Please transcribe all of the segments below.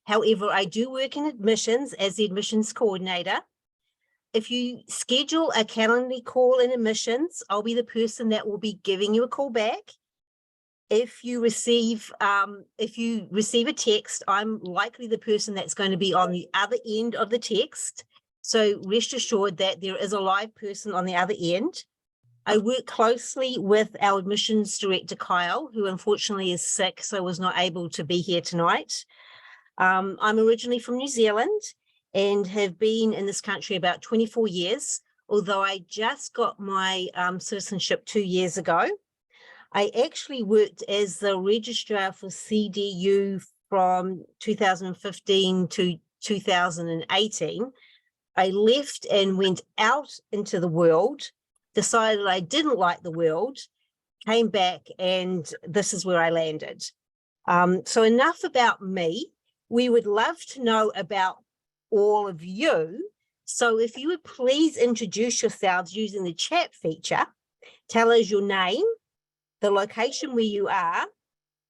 However, I do work in admissions as the admissions coordinator. If you schedule a Calendly call in admissions, I'll be the person that will be giving you a call back. If you receive a text, I'm likely the person that's going to be on the other end of the text. So rest assured that there is a live person on the other end. I work closely with our admissions director, Kyle, who unfortunately is sick, so was not able to be here tonight. I'm originally from New Zealand and have been in this country about 24 years, although I just got my citizenship 2 years ago. I actually worked as the registrar for CDU from 2015 to 2018. I left and went out into the world, decided I didn't like the world, came back, and this is where I landed. So enough about me. We would love to know about all of you. So if you would please introduce yourselves using the chat feature, tell us your name, the location where you are,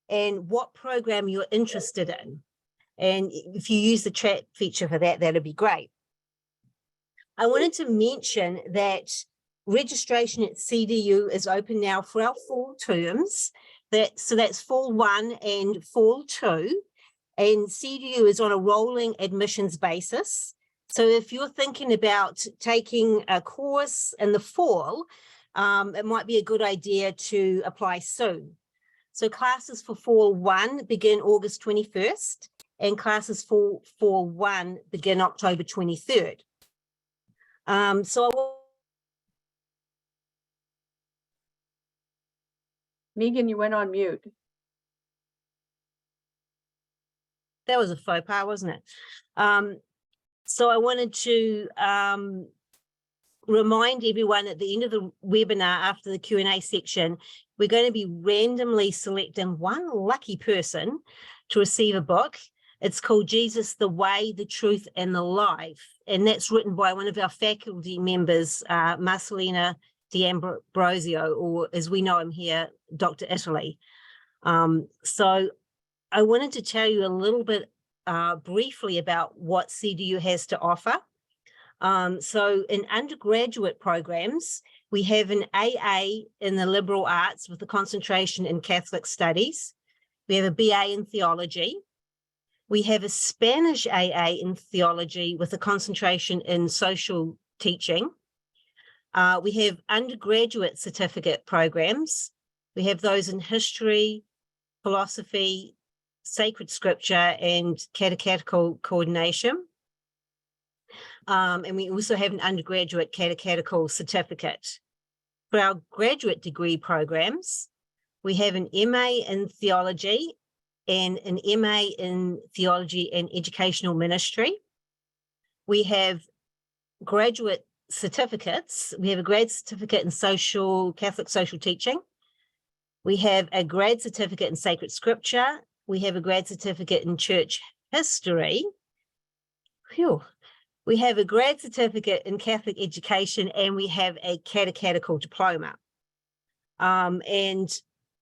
and what program you're interested in. And if you use the chat feature for that, that'd be great. I wanted to mention that registration at CDU is open now for our fall terms. So that's fall 1 and fall 2. And CDU is on a rolling admissions basis. So if you're thinking about taking a course in the fall, it might be a good idea to apply soon. So classes for fall 1 begin August 21st, and classes for fall 1 begin October 23rd. Megan, you went on mute. That was a faux pas, wasn't it? So I wanted to remind everyone at the end of the webinar, after the Q&A section, we're going to be randomly selecting one lucky person to receive a book. It's called Jesus, the Way, the Truth, and the Life. And that's written by one of our faculty members, Marcelina D'Ambrosio, or as we know him here, Dr. Italy. So I wanted to tell you a little bit briefly about what CDU has to offer. So in undergraduate programs, we have an AA in the liberal arts with a concentration in Catholic studies. We have a BA in theology. We have a Spanish AA in theology with a concentration in social teaching. We have undergraduate certificate programs. We have those in history, philosophy, sacred scripture, and catechetical coordination. And we also have an undergraduate catechetical certificate. For our graduate degree programs, we have an MA in theology and an MA in theology and educational ministry. We have graduate certificates. We have a grad certificate in Catholic social teaching. We have a grad certificate in sacred scripture. We have a grad certificate in church history. Phew. We have a grad certificate in Catholic education, and we have a catechetical diploma. And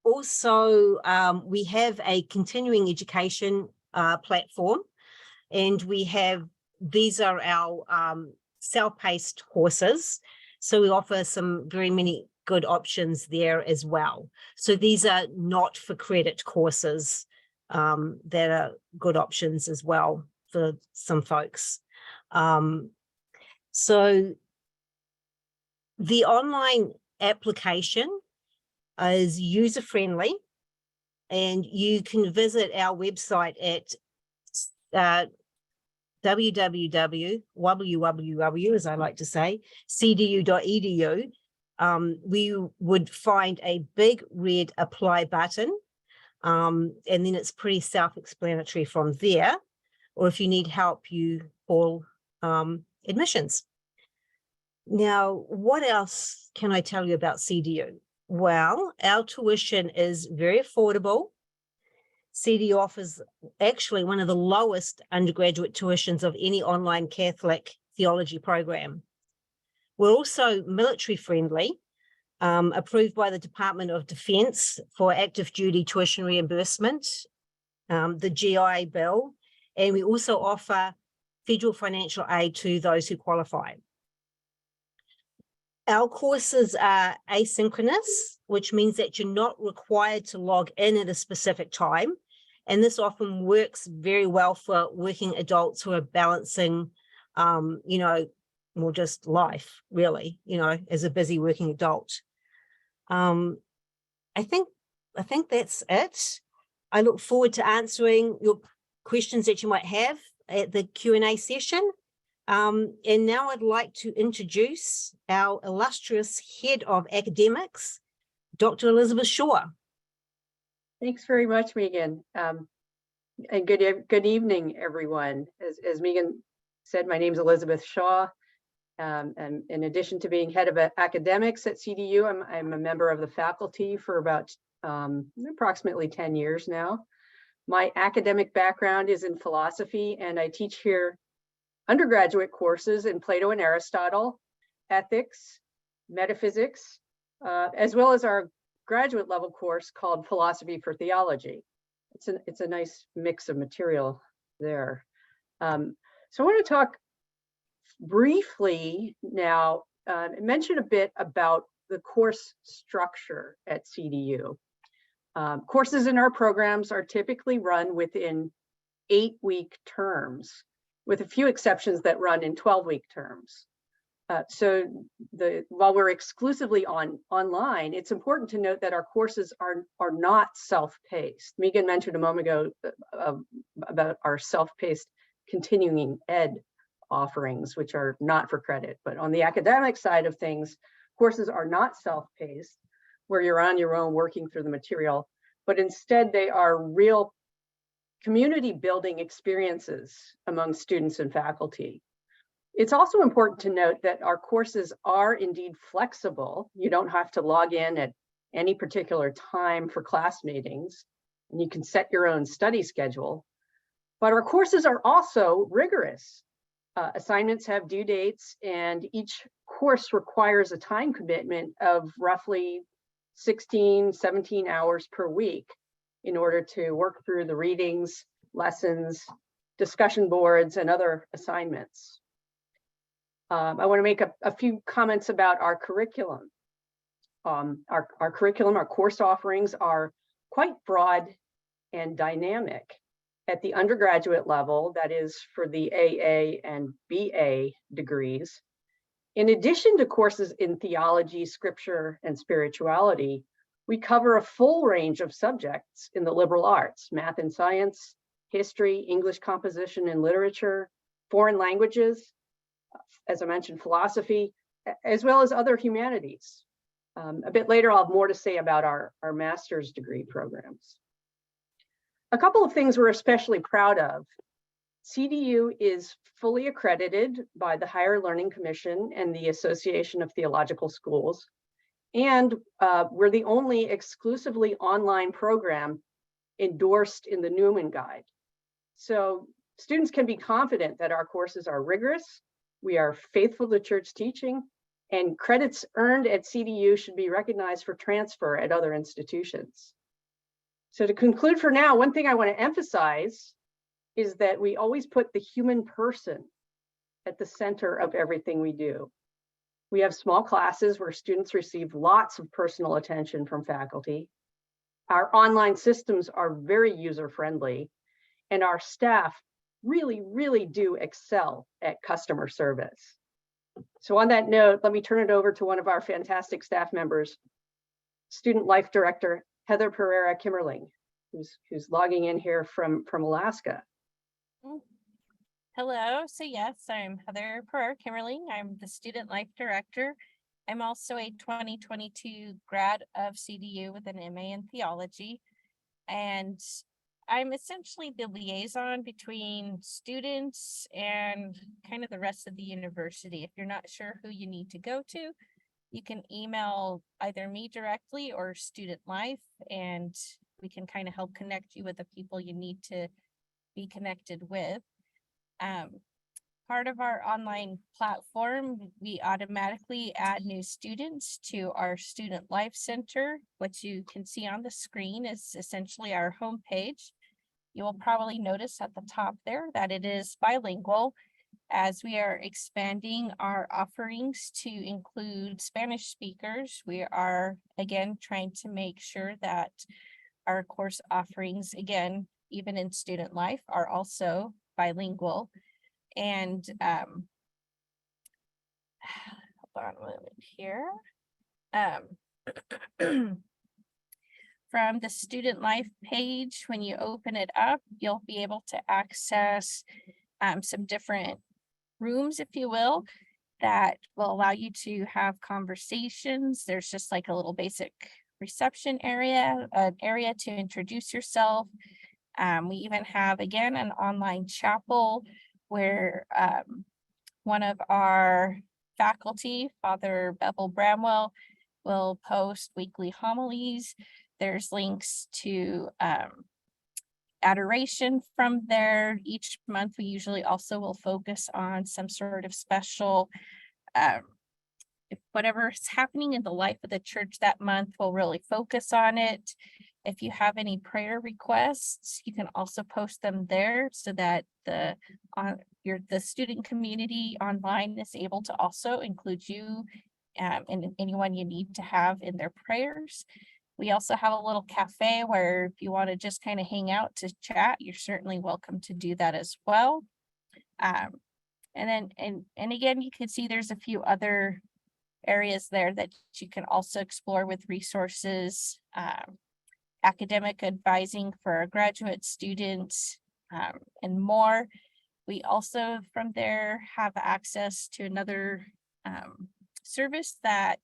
also we have a continuing education platform, and these are our self-paced courses. So we offer some very many good options there as well. So these are not for credit courses that are good options as well for some folks. So the online application is user-friendly, and you can visit our website at www, as I like to say, cdu.edu. We would find a big red apply button, and then it's pretty self-explanatory from there. Or if you need help, you call admissions. Now, what else can I tell you about CDU? Well, our tuition is very affordable. CDU offers actually one of the lowest undergraduate tuitions of any online Catholic theology program. We're also military friendly, approved by the Department of Defense for active duty tuition reimbursement, the GI Bill, And we also offer federal financial aid to those who qualify. Our courses are asynchronous, which means that you're not required to log in at a specific time. And this often works very well for working adults who are balancing, more just life, really, as a busy working adult. I think that's it. I look forward to answering your questions that you might have at the Q&A session. And now I'd like to introduce our illustrious head of academics, Dr. Elizabeth Shaw. Thanks very much, Megan. And good evening, everyone. As Megan said, my name is Elizabeth Shaw. And in addition to being head of academics at CDU, I'm a member of the faculty for about approximately 10 years now. My academic background is in philosophy, and I teach here undergraduate courses in Plato and Aristotle, ethics, metaphysics, as well as our graduate level course called Philosophy for Theology. It's a nice mix of material there. So I want to talk briefly now, mention a bit about the course structure at CDU. Courses in our programs are typically run within 8-week terms, with a few exceptions that run in 12-week terms. So while we're exclusively online, it's important to note that our courses are not self-paced. Megan mentioned a moment ago about our self-paced continuing ed offerings, which are not for credit. But on the academic side of things, courses are not self-paced, where you're on your own working through the material, but instead they are real community building experiences among students and faculty. It's also important to note that our courses are indeed flexible. You don't have to log in at any particular time for class meetings, and you can set your own study schedule. But our courses are also rigorous. Assignments have due dates, and each course requires a time commitment of roughly 16, 17 hours per week in order to work through the readings, lessons, discussion boards, and other assignments. I want to make a few comments about our curriculum. Our curriculum, our course offerings are quite broad and dynamic. At the undergraduate level, that is for the AA and BA degrees, in addition to courses in theology, scripture, and spirituality, we cover a full range of subjects in the liberal arts: math and science, history, English composition and literature, foreign languages, as I mentioned, philosophy, as well as other humanities. A bit later, I'll have more to say about our master's degree programs. A couple of things we're especially proud of. CDU is fully accredited by the Higher Learning Commission and the Association of Theological Schools. And we're the only exclusively online program endorsed in the Newman Guide. So students can be confident that our courses are rigorous, we are faithful to church teaching, and credits earned at CDU should be recognized for transfer at other institutions. So to conclude for now, one thing I want to emphasize is that we always put the human person at the center of everything we do. We have small classes where students receive lots of personal attention from faculty. Our online systems are very user-friendly, and our staff really do excel at customer service. So on that note, let me turn it over to one of our fantastic staff members, Student Life Director Heather Pereira Kimmerling, who's logging in here from Alaska. Hello. So yes, I'm Heather Pereira Kimmerling. I'm the Student Life Director. I'm also a 2022 grad of CDU with an MA in Theology. And I'm essentially the liaison between students and kind of the rest of the university. If you're not sure who you need to go to, you can email either me directly or Student Life, and we can kind of help connect you with the people you need to be connected with. Part of our online platform, we automatically add new students to our Student Life Center. What you can see on the screen is essentially our homepage. You will probably notice at the top there that it is bilingual, as we are expanding our offerings to include Spanish speakers. We are again trying to make sure that our course offerings, again, even in student life, are also bilingual. And hold on a moment here. From the student life page, when you open it up, you'll be able to access some different rooms, if you will, that will allow you to have conversations. There's just like a little basic reception area, an area to introduce yourself. We even have, again, an online chapel where one of our faculty, Father Bevel Bramwell, will post weekly homilies. There's links to adoration from there. Each month, we usually also will focus on some sort of special, if whatever's happening in the life of the church that month, we'll really focus on it. If you have any prayer requests, you can also post them there so that the student community online is able to also include you and anyone you need to have in their prayers. We also have a little cafe where if you want to just kind of hang out to chat, you're certainly welcome to do that as well. And again, you can see there's a few other areas there that you can also explore with resources, academic advising for our graduate students, and more. We also from there have access to another service that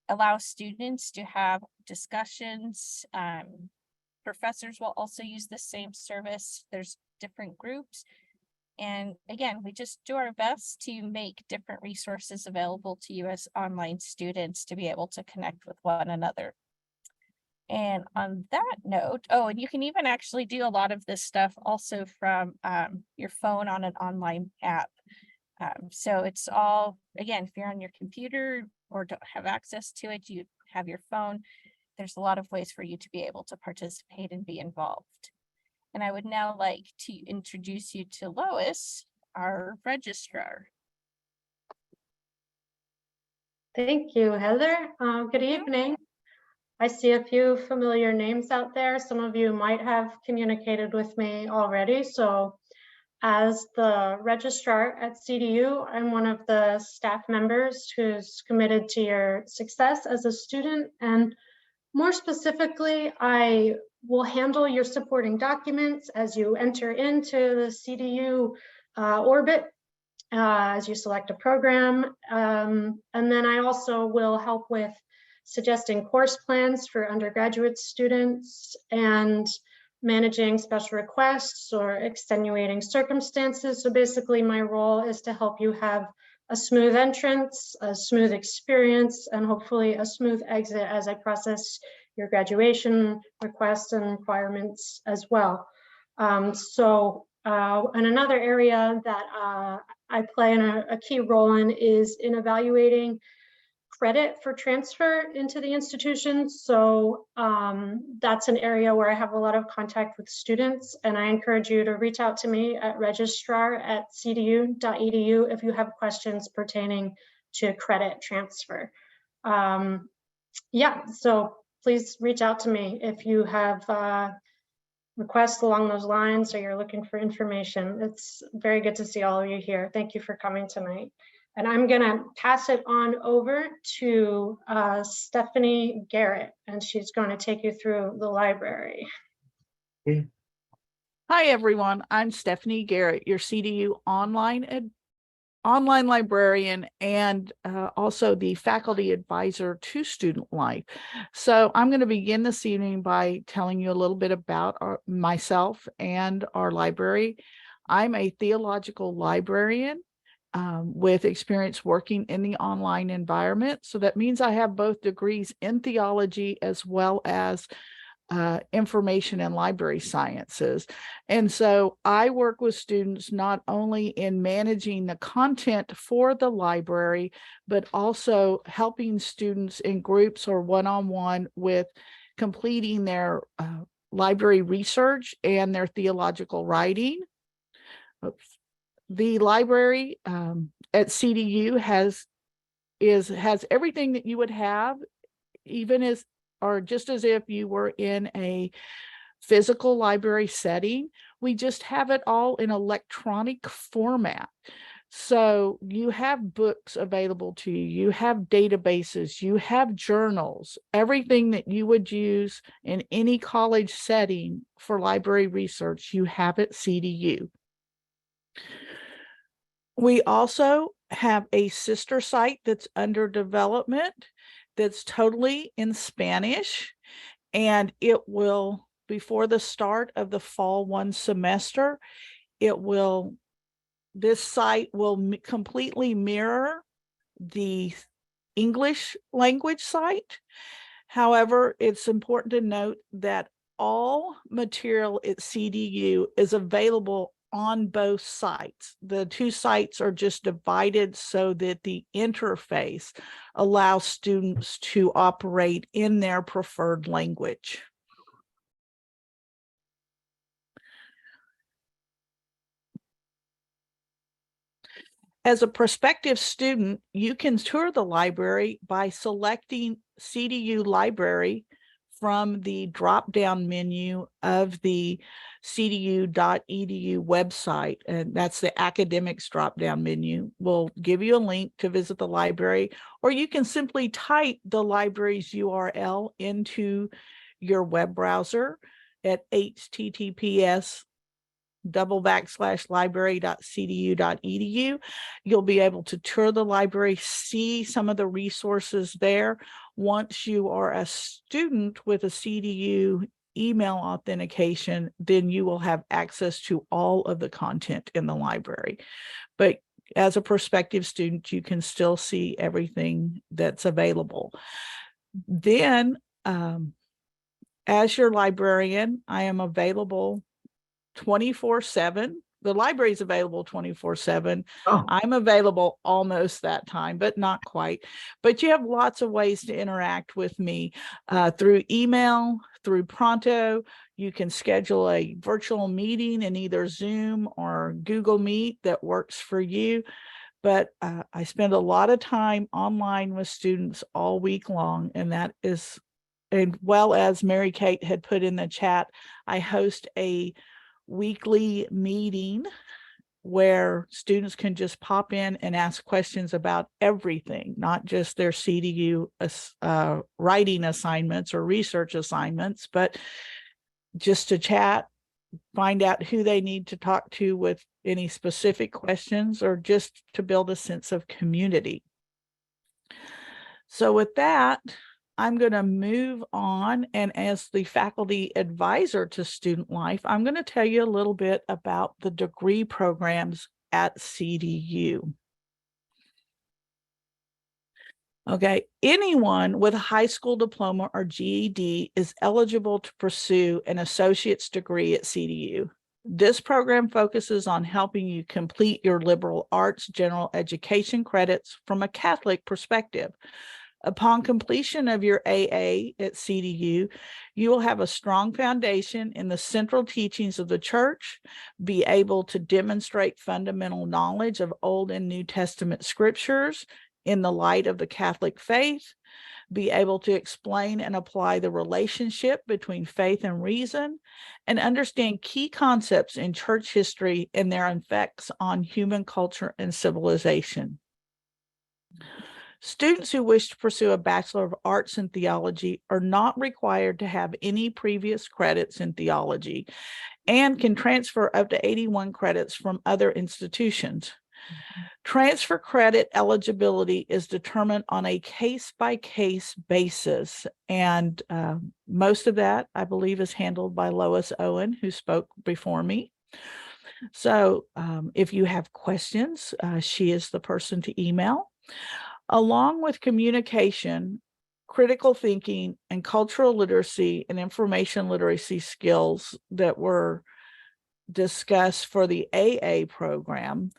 allows students to have discussions. Professors will also use the same service. There's different groups. And again, we just do our best to make different resources available to you as online students to be able to connect with one another. And on that note, oh, and you can even actually do a lot of this stuff also from your phone on an online app. So it's all, again, if you're on your computer or don't have access to it, you have your phone. There's a lot of ways for you to be able to participate and be involved. And I would now like to introduce you to Lois, our registrar. Thank you, Heather. Good evening. I see a few familiar names out there. Some of you might have communicated with me already. So as the registrar at CDU, I'm one of the staff members who's committed to your success as a student. And more specifically, I will handle your supporting documents as you enter into the CDU orbit, as you select a program. And then I also will help with suggesting course plans for undergraduate students and managing special requests or extenuating circumstances. So basically my role is to help you have a smooth entrance, a smooth experience, and hopefully a smooth exit as I process your graduation requests and requirements as well. And another area that I play a key role in is in evaluating credit for transfer into the institution. So that's an area where I have a lot of contact with students, and I encourage you to reach out to me at registrar@cdu.edu if you have questions pertaining to credit transfer. Yeah, so please reach out to me if you have requests along those lines or you're looking for information. It's very good to see all of you here. Thank you for coming tonight. And I'm gonna pass it on over to Stephanie Garrett, and she's gonna take you through the library. Hi, everyone. I'm Stephanie Garrett, your CDU online librarian and also the faculty advisor to Student Life. So I'm going to begin this evening by telling you a little bit about myself and our library. I'm a theological librarian with experience working in the online environment. So that means I have both degrees in theology as well as information and library sciences. And so I work with students not only in managing the content for the library, but also helping students in groups or one-on-one with completing their library research and their theological writing. Oops. The library at CDU has everything that you would have, even as, or just as if you were in a physical library setting. We just have it all in electronic format. So you have books available to you, you have databases, you have journals, everything that you would use in any college setting for library research, you have at CDU. We also have a sister site that's under development that's totally in Spanish, and it will, before the start of the fall 1 semester, this site will completely mirror the English language site. However, it's important to note that all material at CDU is available on both sites. The two sites are just divided so that the interface allows students to operate in their preferred language. As a prospective student, you can tour the library by selecting CDU Library from the drop-down menu of the cdu.edu website, and that's the academics drop-down menu. We'll give you a link to visit the library, or you can simply type the library's URL into your web browser at https://library.cdu.edu. You'll be able to tour the library, see some of the resources there. Once you are a student with a CDU email authentication, then you will have access to all of the content in the library. But as a prospective student, you can still see everything that's available. Then, as your librarian, I am available 24/7. The library is available 24/7. Oh. I'm available almost that time, but not quite. But you have lots of ways to interact with me through email, through Pronto. You can schedule a virtual meeting in either Zoom or Google Meet that works for you. But I spend a lot of time online with students all week long, and that is, and well, as Mary Kate had put in the chat, I host a weekly meeting where students can just pop in and ask questions about everything, not just their CDU writing assignments or research assignments, but just to chat, find out who they need to talk to with any specific questions, or just to build a sense of community. So with that, I'm going to move on, and as the faculty advisor to Student Life, I'm going to tell you a little bit about the degree programs at CDU. Okay, anyone with a high school diploma or GED is eligible to pursue an associate's degree at CDU. This program focuses on helping you complete your liberal arts general education credits from a Catholic perspective. Upon completion of your AA at CDU, you will have a strong foundation in the central teachings of the church, be able to demonstrate fundamental knowledge of Old and New Testament scriptures in the light of the Catholic faith, be able to explain and apply the relationship between faith and reason, and understand key concepts in church history and their effects on human culture and civilization. Students who wish to pursue a Bachelor of Arts in Theology are not required to have any previous credits in theology and can transfer up to 81 credits from other institutions. Transfer credit eligibility is determined on a case-by-case basis, and most of that, I believe, is handled by Lois Owen, who spoke before me. So if you have questions, she is the person to email. Along with communication, critical thinking, and cultural literacy and information literacy skills that were discussed for the AA program,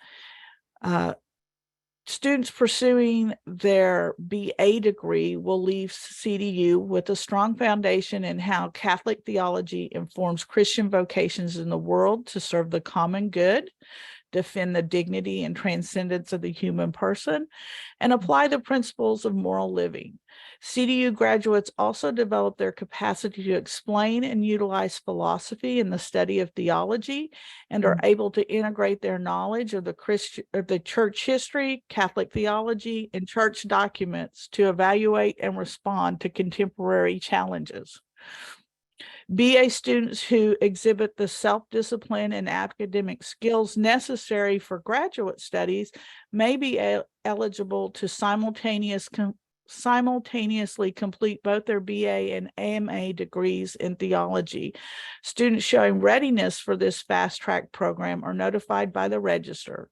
Students pursuing their BA degree will leave CDU with a strong foundation in how Catholic theology informs Christian vocations in the world to serve the common good, defend the dignity and transcendence of the human person, and apply the principles of moral living. CDU graduates also develop their capacity to explain and utilize philosophy in the study of theology and are able to integrate their knowledge of the church history, Catholic theology, and church documents to evaluate and respond to contemporary challenges. BA students who exhibit the self-discipline and academic skills necessary for graduate studies may be eligible to simultaneously complete both their BA and AMA degrees in theology. Students showing readiness for this fast track program are notified by the registrar.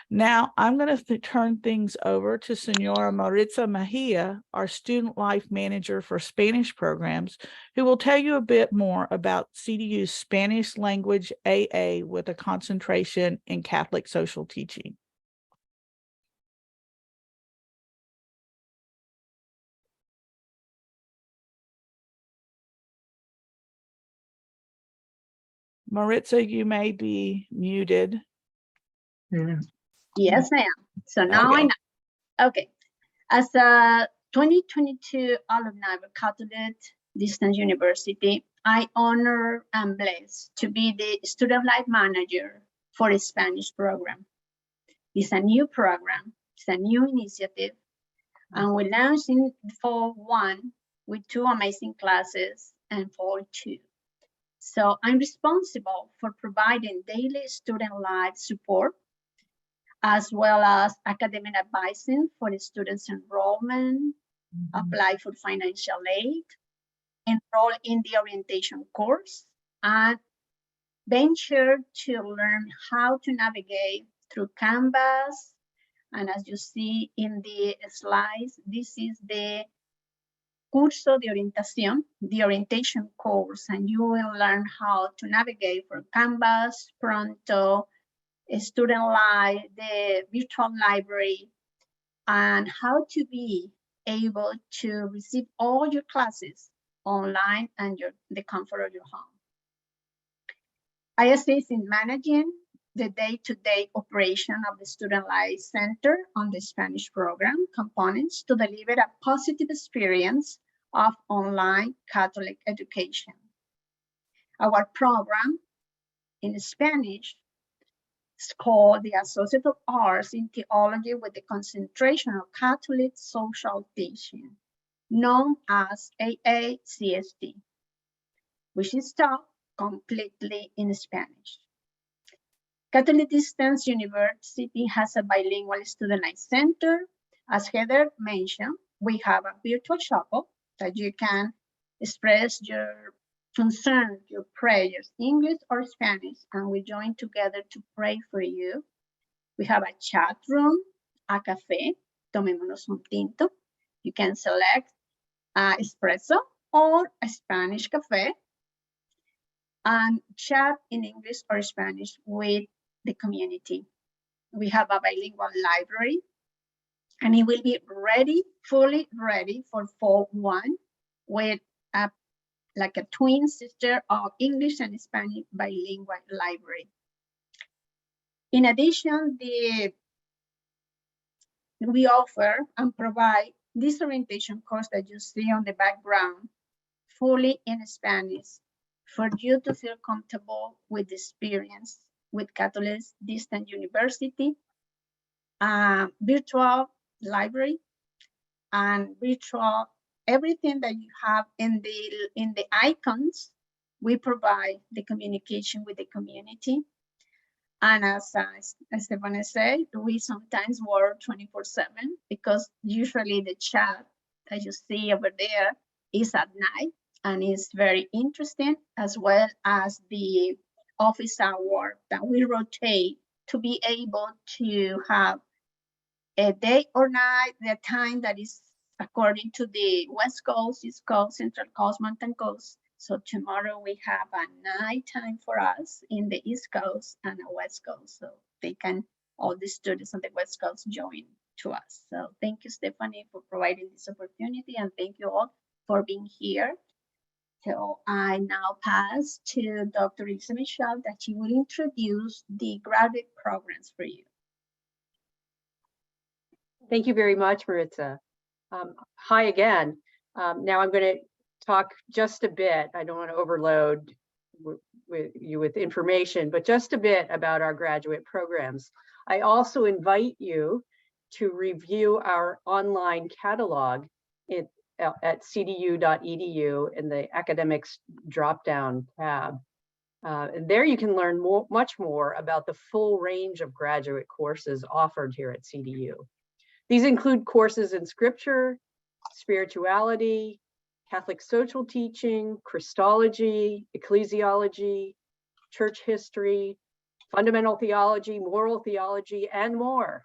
Now I'm going to turn things over to Senora Maritza Mejia, our student life manager for Spanish programs, who will tell you a bit more about CDU's Spanish language AA with a concentration in Catholic social teaching. Maritza, you may be muted. Yes, I am. So now I Okay. know. Okay. As a 2022 alumni of Catholic Distance University, I honor and blessed to be the student life manager for the Spanish program. It's a new program, it's a new initiative, and we launched in Fall 1 with 2 amazing classes and Fall 2. So I'm responsible for providing daily student life support, as well as academic advising for the students' enrollment, apply for financial aid, enroll in the orientation course, and venture to learn how to navigate through Canvas. And as you see in the slides, this is the Curso de Orientación, the orientation course, and you will learn how to navigate for Canvas, Pronto, Student Life, the virtual library, and how to be able to receive all your classes online and the comfort of your home. I assist in managing the day-to-day operation of the Student Life Center on the Spanish program components to deliver a positive experience of online Catholic education. Our program in Spanish is called the Associate of Arts in Theology with the concentration of Catholic social teaching, known as AACST, which is taught completely in Spanish. Catholic Distance University has a bilingual student life center. As Heather mentioned, we have a virtual chapel that you can express your concern, your prayers, English or Spanish, and we join together to pray for you. We have a chat room, a café, tomémonos un tinto. You can select espresso or a Spanish café and chat in English or Spanish with the community. We have a bilingual library, and it will be ready, fully ready for Fall 1 with like a twin sister of English and Spanish bilingual library. In addition, we offer and provide this orientation course that you see on the background, fully in Spanish, for you to feel comfortable with the experience with Catholic Distance University, virtual library, and virtual everything that you have in the icons. We provide the communication with the community. And as Stefania said, we sometimes work 24/7 because usually the chat that you see over there is at night and it's very interesting, as well as the office hour that we rotate to be able to have a day or night, the time that is according to the West Coast, East Coast, Central Coast, Mountain Coast. So tomorrow we have a night time for us in the East Coast and the West Coast. So they can all the students on the West Coast join to us. So thank you, Stephanie, for providing this opportunity, and thank you all for being here. So I now pass to Dr. Lisa Michelle, that she will introduce the graduate programs for you. Thank you very much, Maritza. Hi again. Now I'm going to talk just a bit. I don't want to overload you with information, but just a bit about our graduate programs. I also invite you to review our online catalog at cdu.edu in the academics drop-down tab. And there you can learn much more about the full range of graduate courses offered here at CDU. These include courses in scripture, spirituality, Catholic social teaching, Christology, ecclesiology, church history, fundamental theology, moral theology, and more.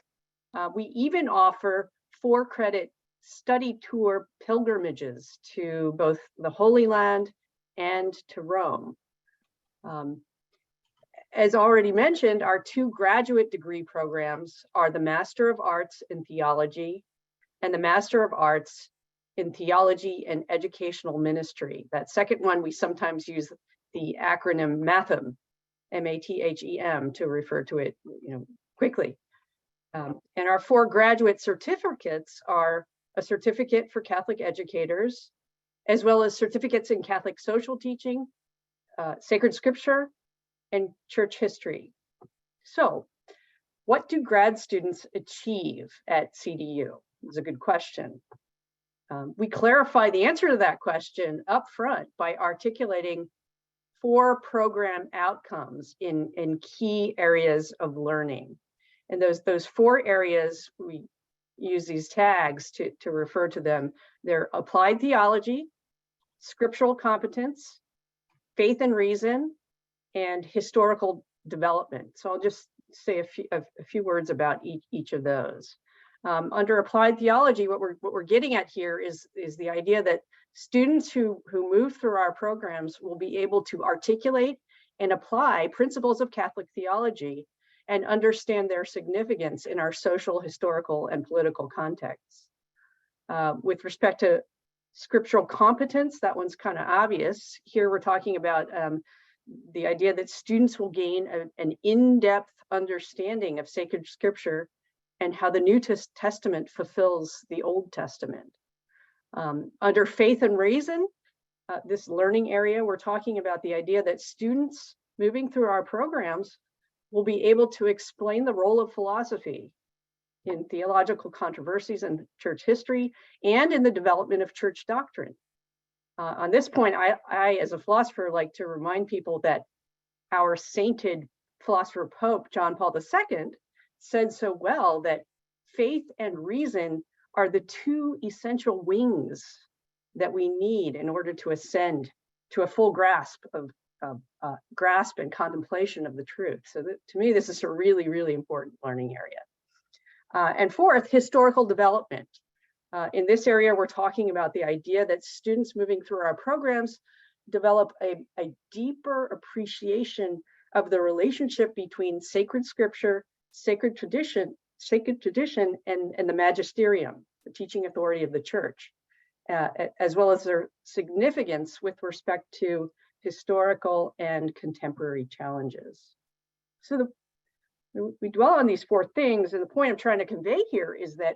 We even offer 4-credit study tour pilgrimages to both the Holy Land and to Rome. As already mentioned, our 2 graduate degree programs are the Master of Arts in Theology and the Master of Arts in Theology and Educational Ministry. That second one, we sometimes use the acronym MATHEM, M-A-T-H-E-M, to refer to it, quickly. And our 4 graduate certificates are a certificate for Catholic educators, as well as certificates in Catholic social teaching, sacred scripture, and church history. So, what do grad students achieve at CDU? It's a good question. We clarify the answer to that question up front by articulating 4 program outcomes in key areas of learning. And those 4 areas, we use these tags to refer to them. They're applied theology, scriptural competence, faith and reason, and historical development. So I'll just say a few words about each of those. Under applied theology, what we're getting at here is the idea that students who move through our programs will be able to articulate and apply principles of Catholic theology and understand their significance in our social, historical, and political contexts. With respect to scriptural competence, that one's kind of obvious. Here we're talking about the idea that students will gain an in-depth understanding of sacred scripture and how the New Testament fulfills the Old Testament. Under faith and reason, this learning area, we're talking about the idea that students moving through our programs will be able to explain the role of philosophy in theological controversies and church history and in the development of church doctrine. On this point, I, as a philosopher, like to remind people that our sainted philosopher Pope John Paul II said so well that faith and reason are the 2 essential wings that we need in order to ascend to a full grasp and contemplation of the truth. So to me, this is a really, really important learning area. And 4th, historical development. In this area, we're talking about the idea that students moving through our programs develop a deeper appreciation of the relationship between sacred scripture, sacred tradition, and the magisterium, the teaching authority of the church, as well as their significance with respect to historical and contemporary challenges. So we dwell on these 4 things, and the point I'm trying to convey here is that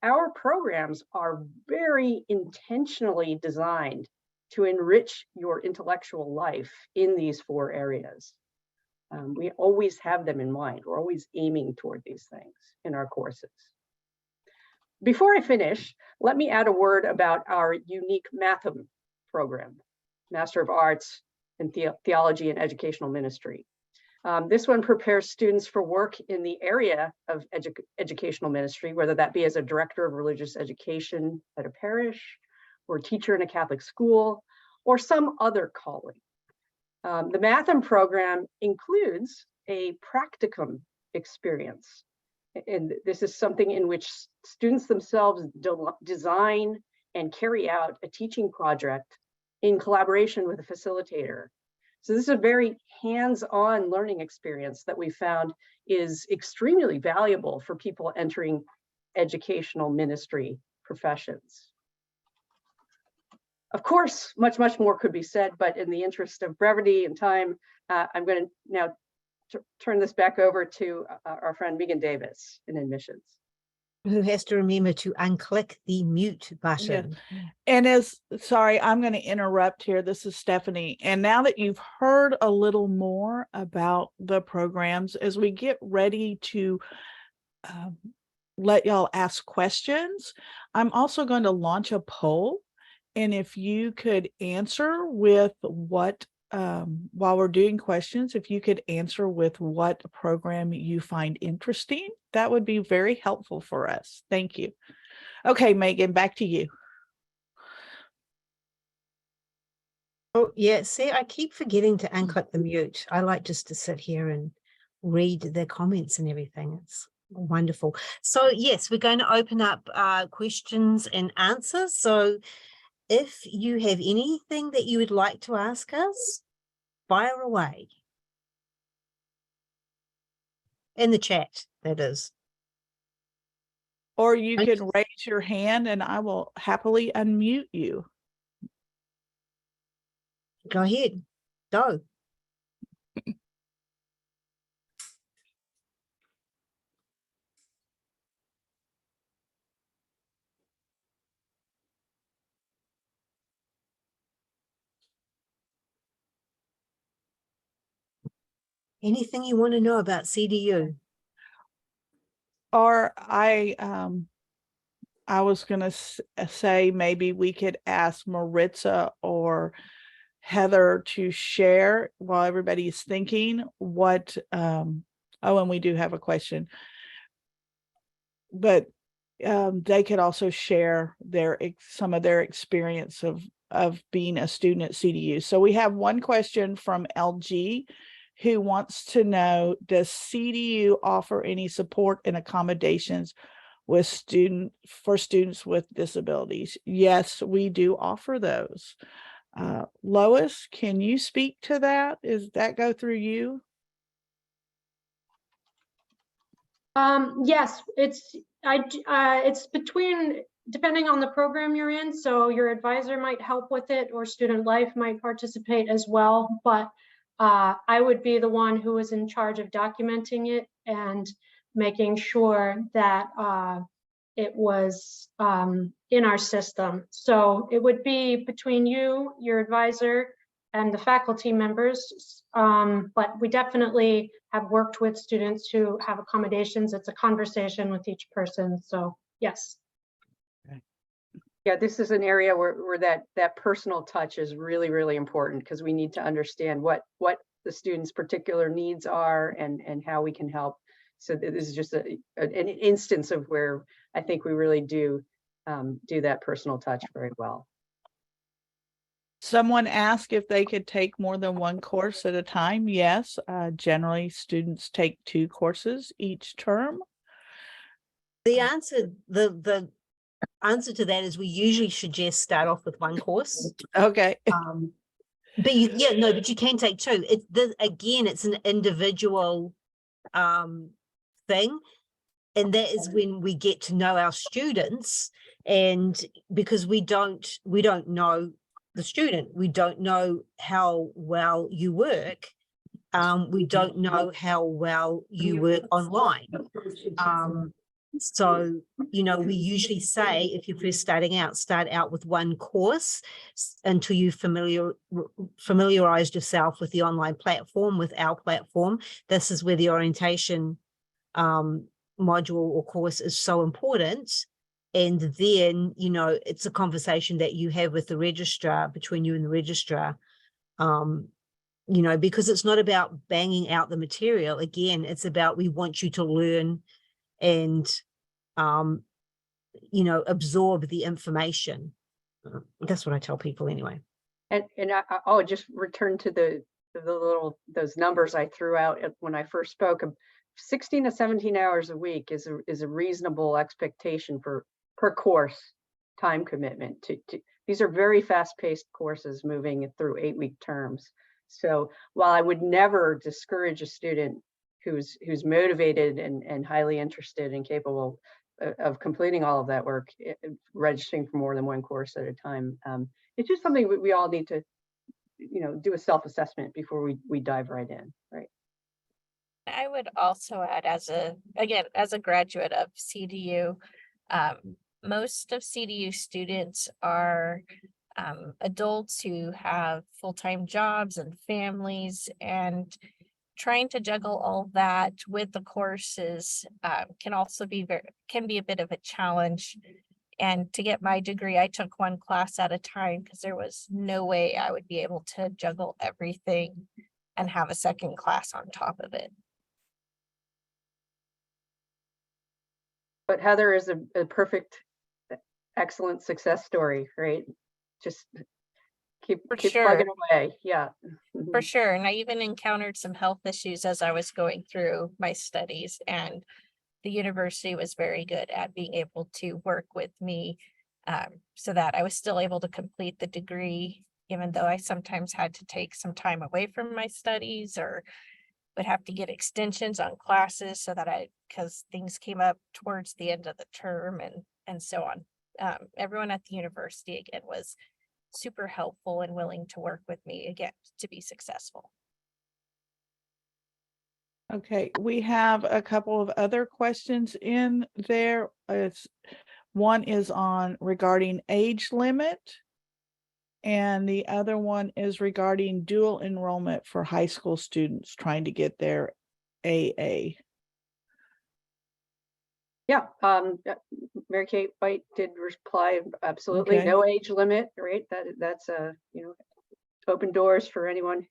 our programs are very intentionally designed to enrich your intellectual life in these 4 areas. We always have them in mind. We're always aiming toward these things in our courses. Before I finish, let me add a word about our unique MATHEM program, Master of Arts in Theology and Educational Ministry. This one prepares students for work in the area of educational ministry, whether that be as a director of religious education at a parish, or a teacher in a Catholic school, or some other calling. The MATHEM program includes a practicum experience. And this is something in which students themselves design and carry out a teaching project in collaboration with a facilitator. So this is a very hands-on learning experience that we found is extremely valuable for people entering educational ministry professions. Of course, much more could be said, but in the interest of brevity and time, I'm going to now turn this back over to our friend Megan Davis in admissions. Who has to remember to unclick the mute button. And sorry, I'm going to interrupt here. This is Stephanie. And now that you've heard a little more about the programs, as we get ready to let y'all ask questions, I'm also going to launch a poll. And if you could answer with what, while we're doing questions, if you could answer with what program you find interesting, that would be very helpful for us. Thank you. Okay, Megan, back to you. Oh, yeah. See, I keep forgetting to unclick the mute. I like just to sit here and read the comments and everything. It's wonderful. So yes, we're going to open up questions and answers. So if you have anything that you would like to ask us, fire away. In the chat, that is. Or you I can raise your hand and I will happily unmute you. Go ahead. Go. Anything you want to know about CDU? Or I was going to say maybe we could ask Maritza or Heather to share while everybody's thinking what, oh, and we do have a question, but they could also share some of their experience of being a student at CDU. So we have one question from LG who wants to know, does CDU offer any support and accommodations with for students with disabilities? Yes, we do offer those. Lois, can you speak to that? Does that go through you? Yes, it's between, depending on the program you're in. So your advisor might help with it, or Student Life might participate as well. But I would be the one who is in charge of documenting it and making sure that it was in our system. So it would be between you, your advisor, and the faculty members. But we definitely have worked with students who have accommodations. It's a conversation with each person. So yes. Yeah, this is an area where that personal touch is really important, because we need to understand what the students' particular needs are and how we can help. So this is just an instance of where I think we really do that personal touch very well. Someone asked if they could take more than one course at a time. Yes, generally students take 2 courses each term. The answer to that is we usually suggest start off with one course. Okay. But you can take 2. Again, it's an individual thing, and that is when we get to know our students, and because we don't know the student, we don't know how well you work, we don't know how well you work online. So, we usually say, if you're first starting out, start out with one course until you familiarized yourself with the online platform, with our platform. This is where the orientation module or course is so important. And then, it's a conversation that you have with the registrar, between you and the registrar, because it's not about banging out the material. Again, it's about, we want you to learn and absorb the information. That's what I tell people anyway. And I'll just return to those numbers I threw out when I first spoke. 16 to 17 hours a week is a reasonable expectation per course time commitment. These are very fast-paced courses moving through 8-week terms. So while I would never discourage a student who's motivated and highly interested and capable of completing all of that work, registering for more than one course at a time, it's just something we all need to, do a self-assessment before we dive right in, right? I would also add, as a graduate of CDU, most of CDU students are adults who have full-time jobs and families, and trying to juggle all that with the courses can also be a bit of a challenge. And to get my degree, I took one class at a time because there was no way I would be able to juggle everything and have a second class on top of it. But Heather is a perfect, excellent success story, right? Just keep For plugging sure. away. Yeah. For sure. And I even encountered some health issues as I was going through my studies, and the university was very good at being able to work with me so that I was still able to complete the degree, even though I sometimes had to take some time away from my studies or would have to get extensions on classes so that because things came up towards the end of the term and so on. Everyone at the university again was super helpful and willing to work with me again to be successful. Okay, we have a couple of other questions in there. One is on regarding age limit, and the other one is regarding dual enrollment for high school students trying to get their AA. Yeah, Mary Kate White did reply, absolutely, Okay. no age limit, right? That's open doors for anyone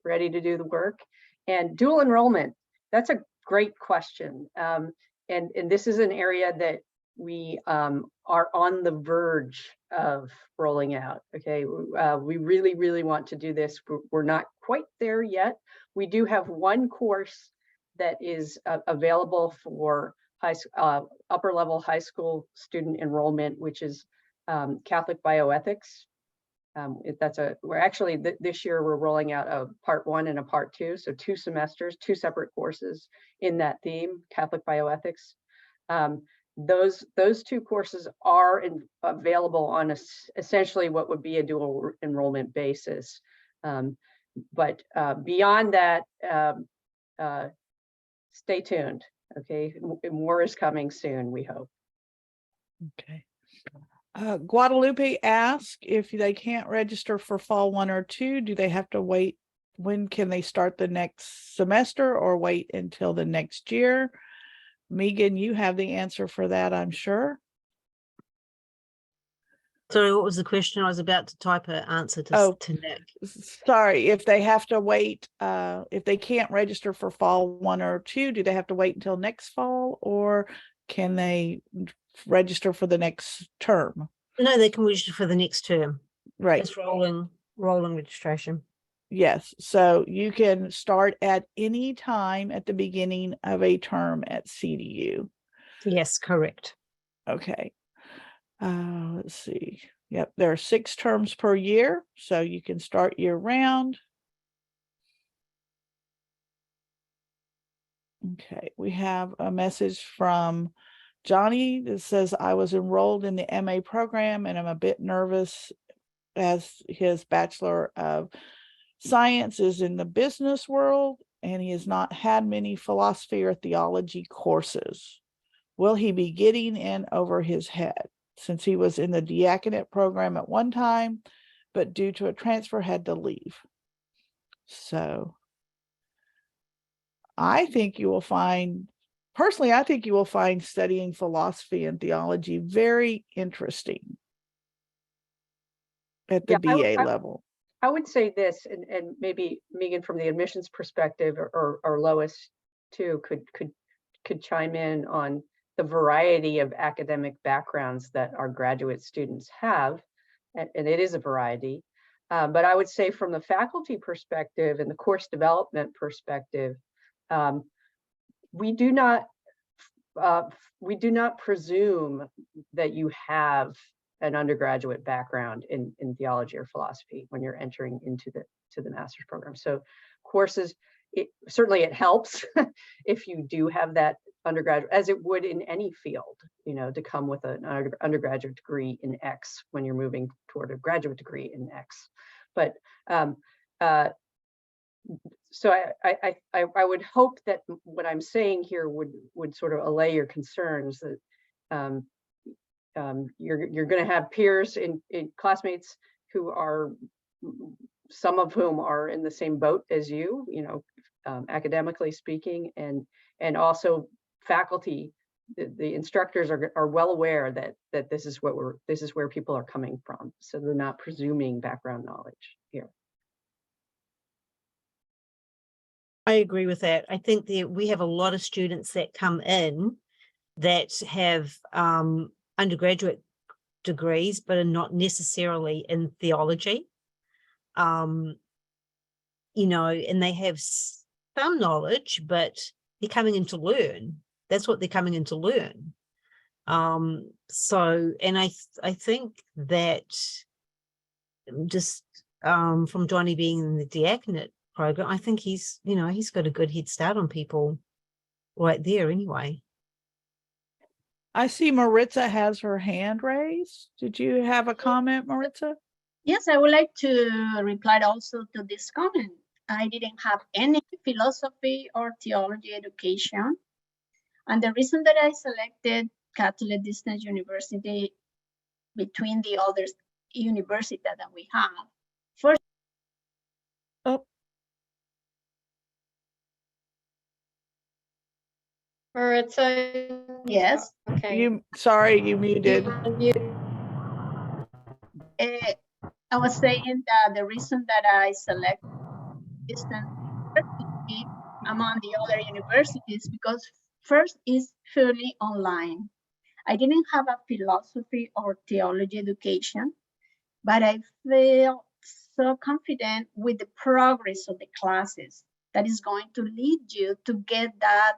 ready to do the work. And dual enrollment, that's a great question. And this is an area that we are on the verge of rolling out. Okay, we really, really want to do this. We're not quite there yet. We do have one course that is available for upper level high school student enrollment, which is Catholic bioethics. We're actually this year we're rolling out a part 1 and a part 2, so 2 semesters, 2 separate courses in that theme, Catholic bioethics. Those 2 courses are available on essentially what would be a dual enrollment basis. But beyond that, stay tuned. Okay, more is coming soon, we hope. Okay. Guadalupe asked if they can't register for fall 1 or 2, do they have to wait? When can they start the next semester or wait until the next year? Megan, you have the answer for that, I'm sure. Sorry, what was the question? I was about to type an answer to Nick. Sorry, if they have to wait, if they can't register for fall 1 or 2, do they have to wait until next fall, or can they register for the next term? No, they can register for the next term. Right. It's rolling registration. Yes. So you can start at any time at the beginning of a term at CDU. Yes, correct. Okay. Let's see. Yep. There are 6 terms per year, so you can start year round. Okay. We have a message from Johnny that says, I was enrolled in the MA program and I'm a bit nervous as his Bachelor of Science is in the business world and he has not had many philosophy or theology courses. Will he be getting in over his head since he was in the diaconate program at one time, but due to a transfer had to leave? So I think you will find, personally, I think you will find studying philosophy and theology very interesting at the BA level. I would say this, and maybe Megan from the admissions perspective, or Lois too, could chime in on the variety of academic backgrounds that our graduate students have, and it is a variety. But I would say from the faculty perspective and the course development perspective, we do not presume that you have an undergraduate background in theology or philosophy when you're entering into the master's program. So courses, certainly it helps if you do have that undergraduate, as it would in any field, to come with an undergraduate degree in X when you're moving toward a graduate degree in X. But so I would hope that what I'm saying here would sort of allay your concerns that you're going to have peers in classmates who are, some of whom are in the same boat as you, academically speaking, and also faculty. The instructors are well aware that this is where people are coming from, so they're not presuming background knowledge here. I agree with that. I think that we have a lot of students that come in that have undergraduate degrees, but are not necessarily in theology. And they have some knowledge, but they're coming in to learn. That's what they're coming in to learn. So, and I think that just from Johnny being in the diaconate program, I think he's got a good head start on people right there anyway. I see Maritza has her hand raised. Did you have a comment, Maritza? Yes, I would like to reply also to this comment. I didn't have any philosophy or theology education. And the reason that I selected Catholic Distance University between the other universities that we have, first. Oh. Maritza? Yes. Okay. You muted. I was saying that the reason that I select distance university among the other universities, because first is fully online. I didn't have a philosophy or theology education, but I feel so confident with the progress of the classes that is going to lead you to get that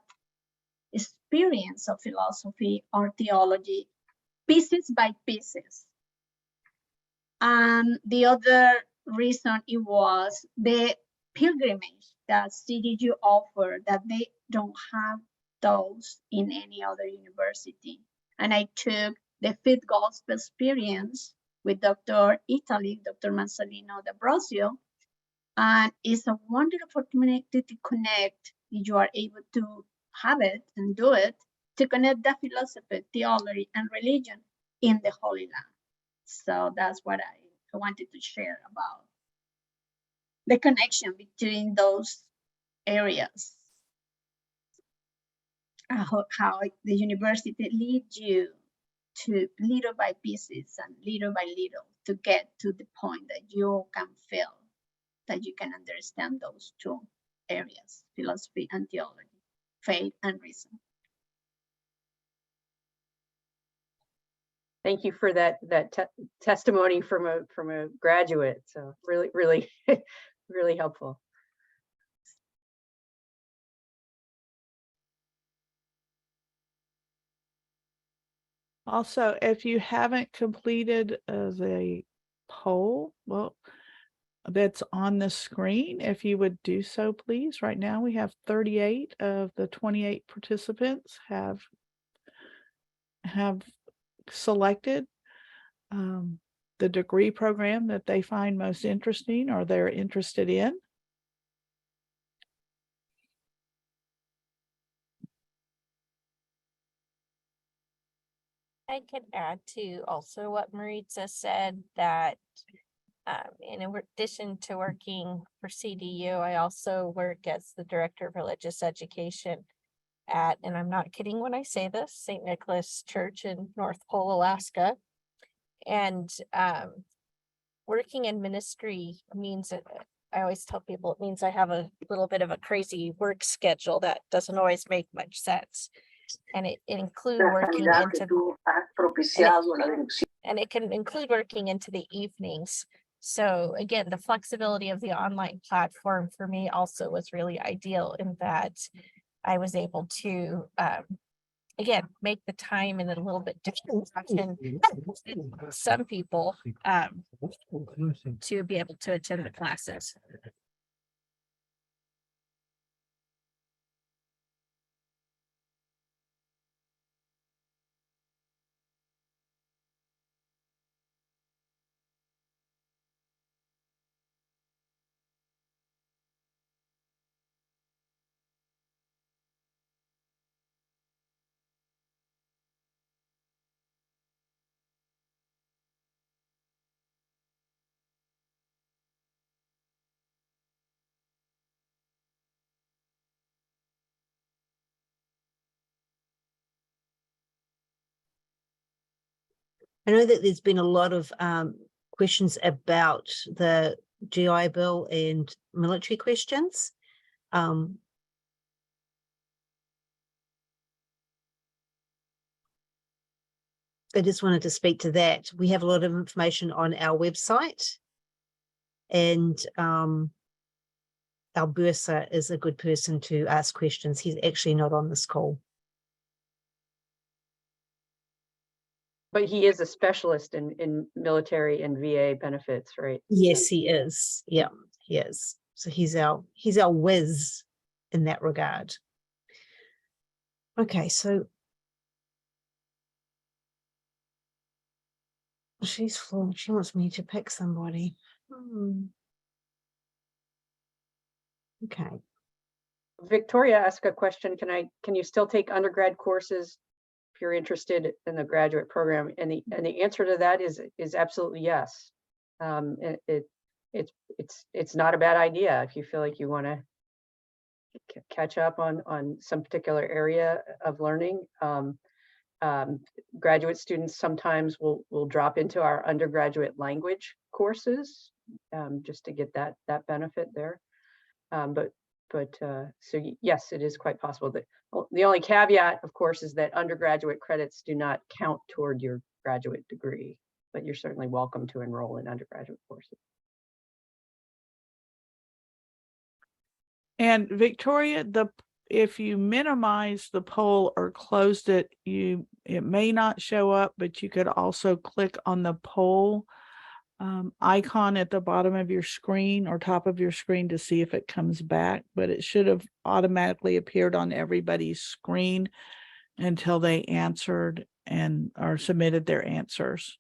experience of philosophy or theology pieces by pieces. And the other reason it was the pilgrimage that CDU offered, that they don't have those in any other university. And I took the Fifth Gospel Experience with Dr. Italy, Dr. Marcelino D'Ambrosio, and it's a wonderful opportunity to connect, if you are able to have it and do it, to connect the philosophy, theology, and religion in the Holy Land. So that's what I wanted to share about the connection between those areas. How the university leads you to little by pieces and little by little to get to the point that you can feel that you can understand those two areas, philosophy and theology, faith and reason. Thank you for that testimony from a graduate. So really, really, really helpful. Also, if you haven't completed the poll, well, that's on the screen, if you would do so, please. Right now we have 38 of the 28 participants have selected the degree program that they find most interesting or they're interested in. I could add to also what Maritza said, that in addition to working for CDU, I also work as the Director of Religious Education at, and I'm not kidding when I say this, St. Nicholas Church in North Pole, Alaska. And working in ministry means, I always tell people, it means I have a little bit of a crazy work schedule that doesn't always make much sense. And it include working into, and it can include working into the evenings. So again, the flexibility of the online platform for me also was really ideal in that I was able to again, make the time and a little bit different option for some people to be able to attend the classes. I know that there's been a lot of questions about the GI Bill and military questions. I just wanted to speak to that. We have a lot of information on our website, and our bursar is a good person to ask questions. He's actually not on this call. But he is a specialist in military and VA benefits, right? Yes, he is. Yeah, he is. So he's our whiz in that regard. Okay, so she's flawed. She wants me to pick somebody. Okay. Victoria asked a question. Can you still take undergrad courses if you're interested in the graduate program? And the answer to that is absolutely yes. It's not a bad idea if you feel like you want to catch up on some particular area of learning. Graduate students sometimes will drop into our undergraduate language courses just to get that benefit there. So yes, it is quite possible. That the only caveat, of course, is that undergraduate credits do not count toward your graduate degree, but you're certainly welcome to enroll in undergraduate courses. And Victoria, if you minimize the poll or closed it, it may not show up, but you could also click on the poll icon at the bottom of your screen or top of your screen to see if it comes back, but it should have automatically appeared on everybody's screen until they answered and or submitted their answers.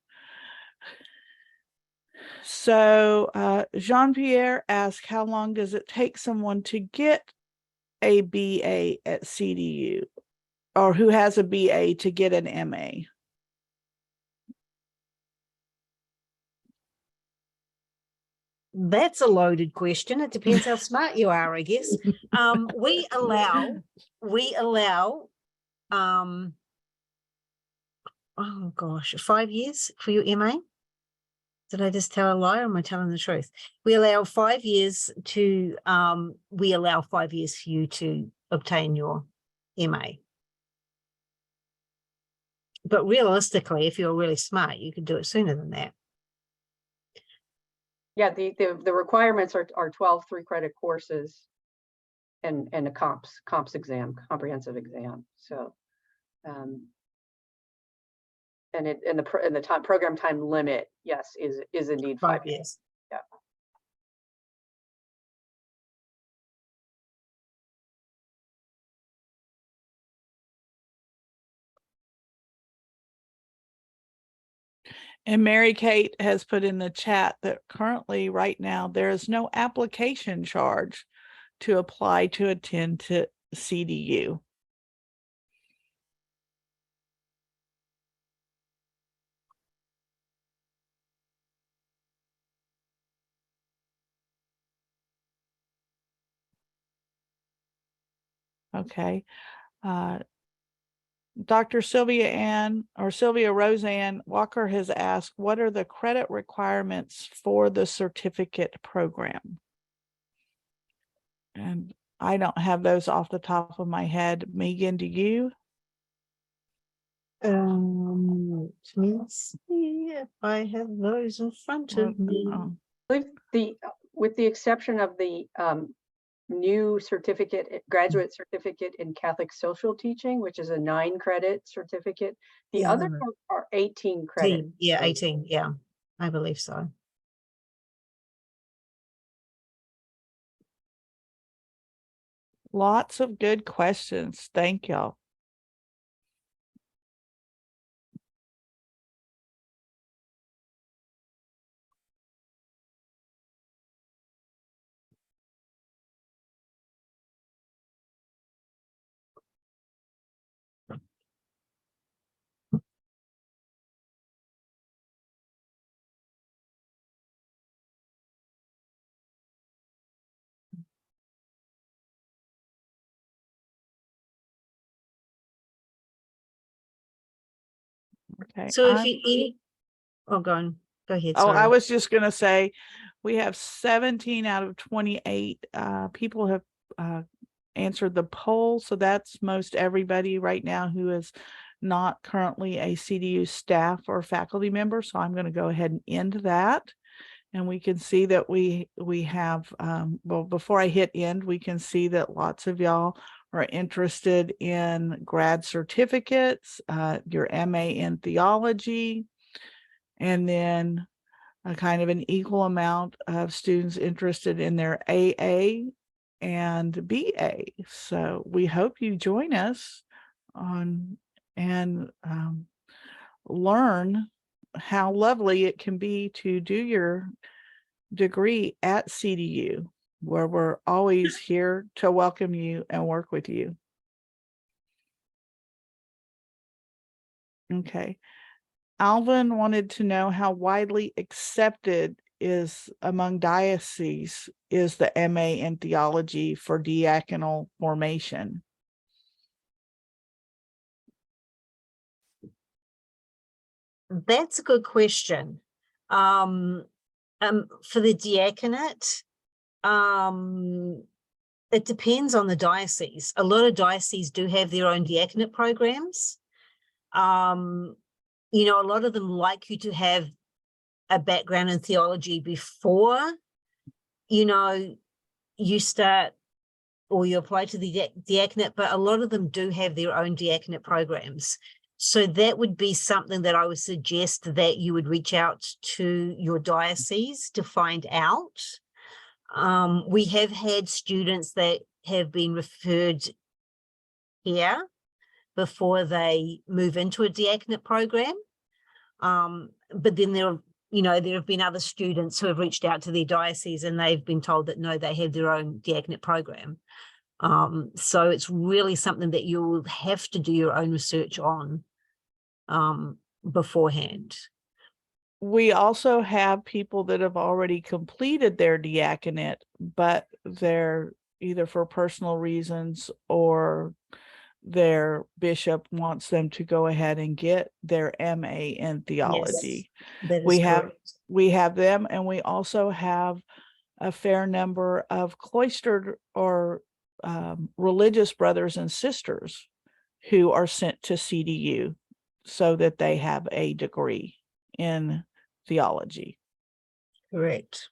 So Jean-Pierre asked, how long does it take someone to get a BA at CDU, or who has a BA to get an MA? That's a loaded question. It depends how smart you are, I guess. We allow, oh gosh, 5 years for your MA. Did I just tell a lie, or am I telling the truth? We allow 5 years to, we allow 5 years for you to obtain your MA. But realistically, if you're really smart, you could do it sooner than that. Yeah, the requirements are 12 3-credit courses and a comps exam, comprehensive exam. So and the time program time limit, yes, is indeed 5 years. Yeah. And Mary Kate has put in the chat that currently, right now, there is no application charge to apply to attend to CDU. Okay. Dr. Sylvia Roseanne Walker has asked, what are the credit requirements for the certificate program? And I don't have those off the top of my head. Megan, do you? Let me see if I have those in front of me. With the exception of the new certificate, graduate certificate in Catholic social teaching, which is a 9-credit certificate. The Yeah, other are 18 credits. Yeah, So 18, yeah, I believe so. Lots of good questions. Thank y'all. Okay. So if oh, go ahead, Oh, I sorry. was just gonna say, we have 17 out of 28 people have answered the poll. So that's most everybody right now who is not currently a CDU staff or faculty member. So I'm going to go ahead and end that. And we can see that we have, well, before I hit end, we can see that lots of y'all are interested in grad certificates, your MA in theology, and then a kind of an equal amount of students interested in their AA and BA. So we hope you join us on and learn how lovely it can be to do your degree at CDU, where we're always here to welcome you and work with you. Okay. Alvin wanted to know how widely accepted is among dioceses is the MA in theology for diaconal formation. That's a good question. For the diaconate, it depends on the diocese. A lot of dioceses do have their own diaconate programs. You know, a lot of them like you to have a background in theology before, you know, you start or you apply to the diaconate, but a lot of them do have their own diaconate programs. So that would be something that I would suggest that you would reach out to your diocese to find out. We have had students that have been referred here before they move into a diaconate program. But then there have been other students who have reached out to their diocese and they've been told that no, they have their own diaconate program. So it's really something that you'll have to do your own research on beforehand. We also have people that have already completed their diaconate, but they're either for personal reasons or their bishop wants them to go ahead and get their MA in theology. That is We have correct. them, and we also have a fair number of cloistered or religious brothers and sisters who are sent to CDU so that they have a degree in theology. Correct.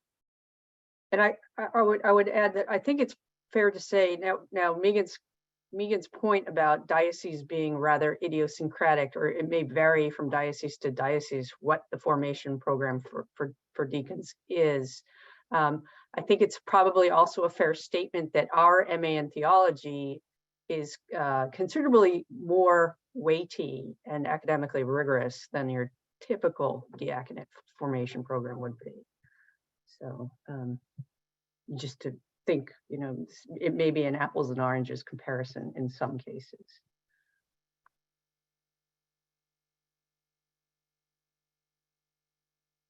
And I would add that I think it's fair to say now Megan's point about diocese being rather idiosyncratic, or it may vary from diocese to diocese what the formation program for deacons is. I think it's probably also a fair statement that our MA in theology is considerably more weighty and academically rigorous than your typical diaconate formation program would be. So just to think, it may be an apples and oranges comparison in some cases.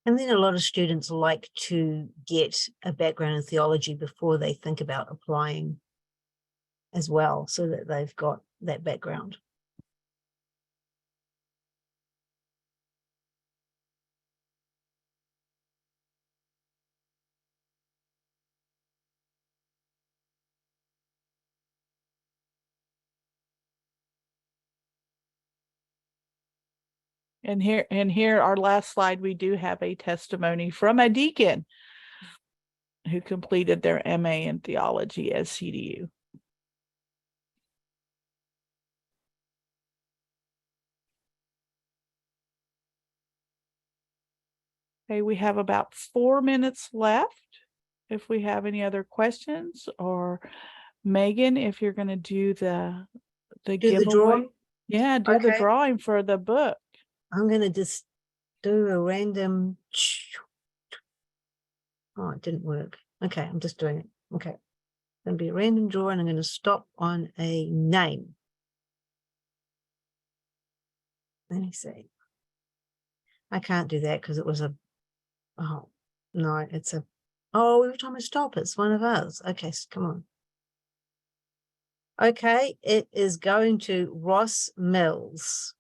And then a lot of students like to get a background in theology before they think about applying as well, so that they've got that background. And here, our last slide, we do have a testimony from a deacon. who completed their MA in theology as CDU. Okay, we have about 4 minutes left. If we have any other questions, or Megan, if you're going to do the Do the giveaway. drawing? Yeah, do the Okay. drawing for the book. I'm gonna just do a random. Oh, it didn't work. Okay, I'm just doing it. Okay. Gonna be a random draw and I'm gonna stop on a name. Let me see. I can't do that because it was a, oh, no, it's a, oh, every time I stop, it's one of us. Okay, come on. Okay, it is going to Ross Mills.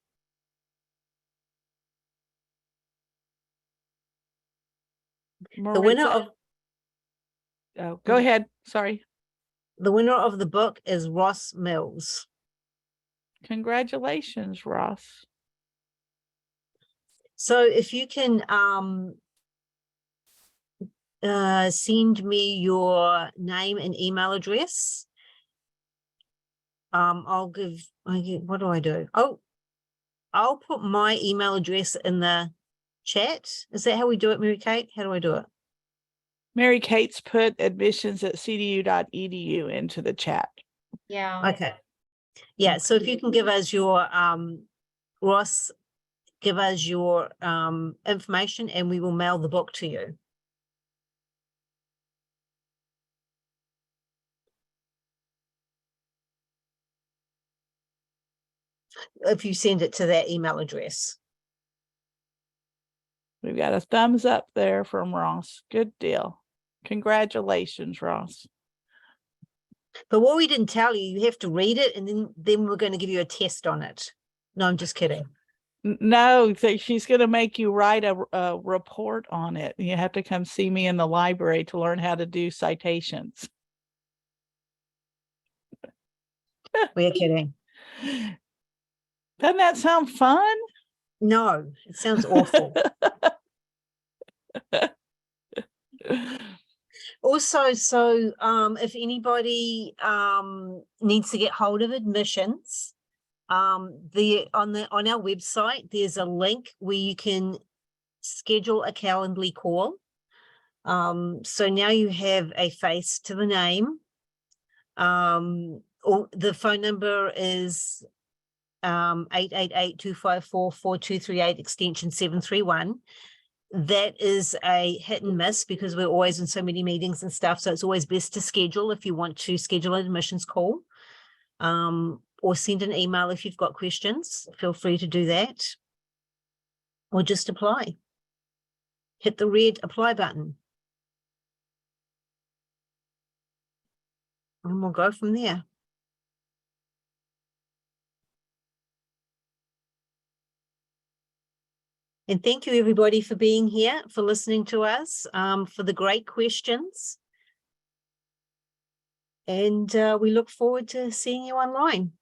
The winner Maritza- of Oh, go ahead. Sorry. the winner of the book is Ross Mills. Congratulations, Ross. So if you can send me your name and email address. I'll give, what do I do? Oh, I'll put my email address in the chat. Is that how we do it, Mary Kate? How do I do it? Mary Kate's put admissions@cdu.edu into the chat. Yeah. Okay. Yeah, so if you can give us your Ross, give us your information and we will mail the book to you. If you send it to that email address. We've got a thumbs up there from Ross. Good deal. Congratulations, Ross. But what we didn't tell you, you have to read it and then we're going to give you a test on it. No, I'm just kidding. No, she's going to make you write a report on it. You have to come see me in the library to learn how to do citations. We're kidding. Doesn't that sound fun? No, it sounds awful. Also, so if anybody needs to get hold of admissions, on our website there's a link where you can schedule a Calendly call. So now you have a face to the name. Or the phone number is 888-254-4238 extension 731. That is a hit and miss because we're always in so many meetings and stuff. So it's always best to schedule if you want to schedule an admissions call, or send an email if you've got questions. Feel free to do that, or just apply. Hit the red apply button. And we'll go from there. And thank you everybody for being here, for listening to us, for the great questions. And we look forward to seeing you online.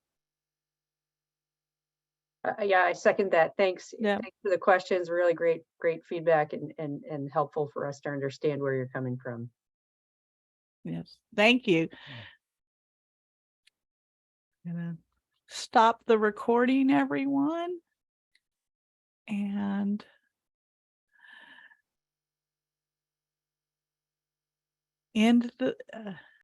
Yeah, I second that. Thanks. Yeah. Thanks for the questions. Really great feedback and helpful for us to understand where you're coming from. Yes, thank you. Gonna stop the recording, everyone. And end the